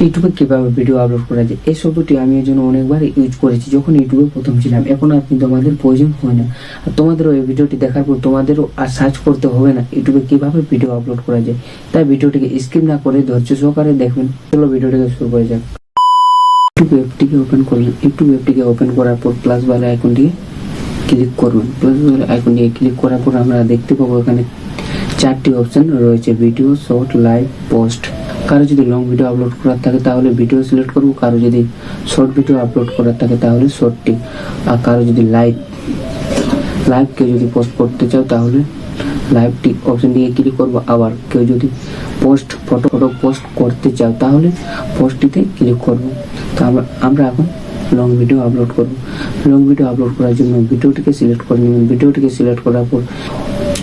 ইউটিউবে কিভাবে video upload করা যায় এই শব্দটি আমি এর জন্য অনেকবার ইউজ করেছি যখন ইউটিউবে প্রথম ছিলাম। এখন আর কিন্তু আমাদের প্রয়োজন হয় না। আর তোমাদেরও এই ভিডিওটি দেখার পর তোমাদেরও আর সার্চ করতে হবে না ইউটিউবে কিভাবে ভিডিও আপলোড করা যায়। তাই ভিডিওটিকে স্কিপ না করে ধৈর্য সহকারে দেখবেন। চলো ভিডিওটিকে শুরু করে যাক। ইউটিউব অ্যাপটিকে ওপেন করবেন। ইউটিউব অ্যাপটিকে ওপেন করার পর প্লাস বালা আইকনটি ক্লিক করবেন। প্লাস বালা আইকন দিয়ে ক্লিক করার পর আমরা দেখতে পাবো এখানে চারটি অপশন রয়েছে, ভিডিও, শর্ট, লাইভ, পোস্ট। কারো যদি লং ভিডিও আপলোড করার থাকে তাহলে ভিডিও সিলেক্ট করবো, কারো যদি শর্ট ভিডিও আপলোড করার থাকে তাহলে শর্টটি, আর কারো যদি লাইভ কেউ যদি পোস্ট করতে চাও তাহলে লাইভটি অপশন দিয়ে ক্লিক করবো। আবার কেউ যদি ফটো পোস্ট করতে চাও তাহলে পোস্টটিতে ক্লিক করবো। তো আমরা এখন লং ভিডিও আপলোড করবো। লং ভিডিও আপলোড করার জন্য ভিডিওটিকে সিলেক্ট করে নেবেন। ভিডিওটিকে সিলেক্ট করার পর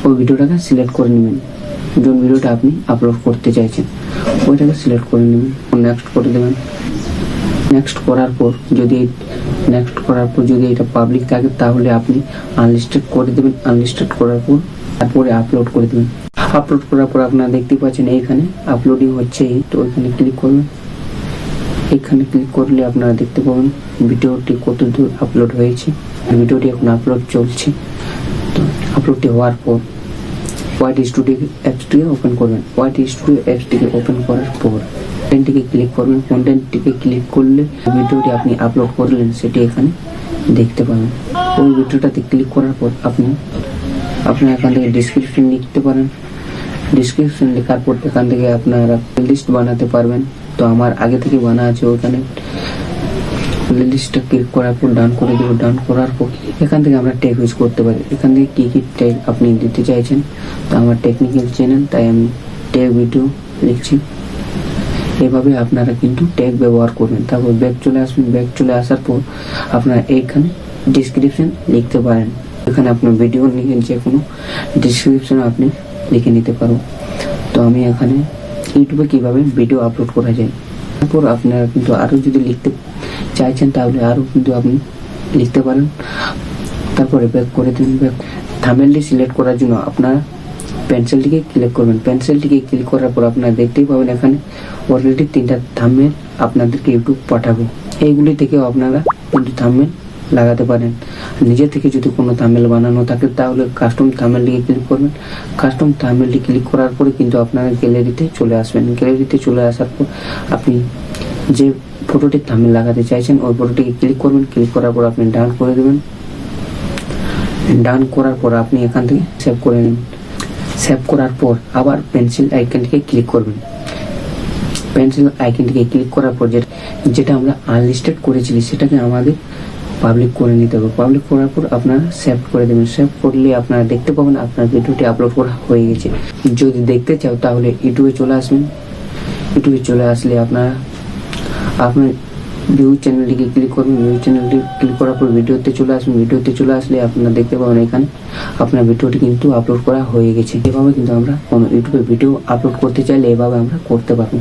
ওই ভিডিওটাকে সিলেক্ট করে নেবেন, যোন ভিডিওটা আপনি আপলোড করতে চাইছেন ওইটাকে সিলেক্ট করে নেবেন, নেক্সট করে দেবেন। নেক্সট করার পর যদি এটা পাবলিক থাকে তাহলে আপনি আনলিস্টেড করে দেবেন। আনলিস্টেড করার পর তারপরে আপলোড করে দেবেন। আপলোড করার পর আপনারা দেখতে পাচ্ছেন এইখানে আপলোডিং হচ্ছে, তো ওইখানে ক্লিক করবেন। এখানে ক্লিক করলে আপনারা দেখতে পাবেন ভিডিওটি কত দূর আপলোড হয়েছে। ভিডিওটি এখন আপলোড চলছে। তো আপলোডটি হওয়ার পর ওয়াইট স্টুডিও অ্যাপসটিকে ওপেন করবেন। ওয়াইট স্টুডিও অ্যাপসটিকে ওপেন করার পর কন্টেন্টটিকে ক্লিক করবেন। কন্টেন্টটিকে ক্লিক করলে ভিডিওটি আপনি আপলোড করলেন সেটি এখানে দেখতে পাবেন। ওই ভিডিওটাতে ক্লিক করার পর আপনারা এখান থেকে ডিসক্রিপশন লিখতে পারেন। ডিসক্রিপশন লেখার পর এখান থেকে আপনারা লিস্ট বানাতে পারবেন। তো আমার আগে থেকে বানা আছে, ওখানে লিস্টটা ক্লিক করার পর ডান করে দেবো। ডান করার পর এখান থেকে আমরা ট্যাগ ইউজ করতে পারি। এখান থেকে কি কি ট্যাগ আপনি দিতে চাইছেন, তো আমার টেকনিক্যাল চ্যানেল তাই আমি ট্যাগ ভিডিও লিখছি। এভাবে আপনারা কিন্তু ট্যাগ ব্যবহার করবেন। তারপর ব্যাক চলে আসবেন। ব্যাক চলে আসার পর আপনারা এইখানে ডিসক্রিপশন লিখতে পারেন। এখানে আপনার ভিডিও নিয়ে যে কোনো ডিসক্রিপশন আপনি লিখে নিতে পারো। তো আমি এখানে ইউটিউবে কিভাবে ভিডিও আপলোড করা যায়, তারপর আপনারা কিন্তু আরও যদি লিখতে চাইছেন তাহলে আরও কিন্তু আপনি লিখতে পারেন। তারপরে ব্যাক করে দিন। ব্যাক থাম্বনেলটি সিলেক্ট করার জন্য আপনারা পেন্সিলটিকে ক্লিক করবেন। পেন্সিলটিকে ক্লিক করার পর আপনারা দেখতেই পাবেন এখানে অলরেডি 3টা থাম্বনেল আপনাদেরকে ইউটিউব পাঠাবো। এইগুলি থেকেও আপনারা কিন্তু থাম্বনেল লাগাতে পারেন। নিজে থেকে যদি কোনো থাম্বনেল বানানো থাকে তাহলে কাস্টম থাম্বনেলটিকে ক্লিক করবেন। কাস্টম থাম্বনেলটি ক্লিক করার পরে কিন্তু আপনারা গ্যালারিতে চলে আসবেন। গ্যালারিতে চলে আসার পর আপনি যে ফটোটির থাম্বনেল লাগাতে চাইছেন ওই ফটোটিকে ক্লিক করবেন। ক্লিক করার পর আপনি ডান করে দেবেন। ডান করার পর আপনি এখান থেকে সেভ করে নেবেন। সেভ করার পর আবার পেন্সিল আইকনটিকে ক্লিক করবেন। পেন্সিল আইকনটিকে ক্লিক করার পর যেটা আমরা আনলিস্টেড করেছিলি সেটাকে আমাদের পাবলিক করে নিতে হবে। পাবলিক করার পর আপনারা সেভ করে দেবেন। সেভ করলে আপনারা দেখতে পাবেন আপনার ভিডিওটি আপলোড করা হয়ে গেছে। যদি দেখতে চাও তাহলে ইউটিউবে চলে আসবেন। ইউটিউবে চলে আসলে আপনার ভিউ চ্যানেলটিকে ক্লিক করবেন। ভিউ চ্যানেলটি ক্লিক করার পর ভিডিওতে চলে আসবেন। ভিডিওতে চলে আসলে আপনারা দেখতে পাবেন এখানে আপনার ভিডিওটি কিন্তু আপলোড করা হয়ে গেছে। এভাবে কিন্তু আমরা কোনো ইউটিউবে ভিডিও আপলোড করতে চাইলে এভাবে আমরা করতে পারবো।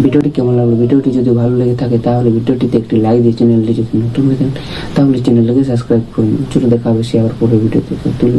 ভিডিওটি কেমন লাগলো? ভিডিওটি যদি ভালো লেগে থাকে তাহলে ভিডিওটিতে একটি লাইক দিয়ে চ্যানেলটি যদি নতুন হয়ে থাকেন তাহলে চ্যানেলটিকে সাবস্ক্রাইব করুন। চলো দেখা হবে সে আবার পরে ভিডিওতে তুলে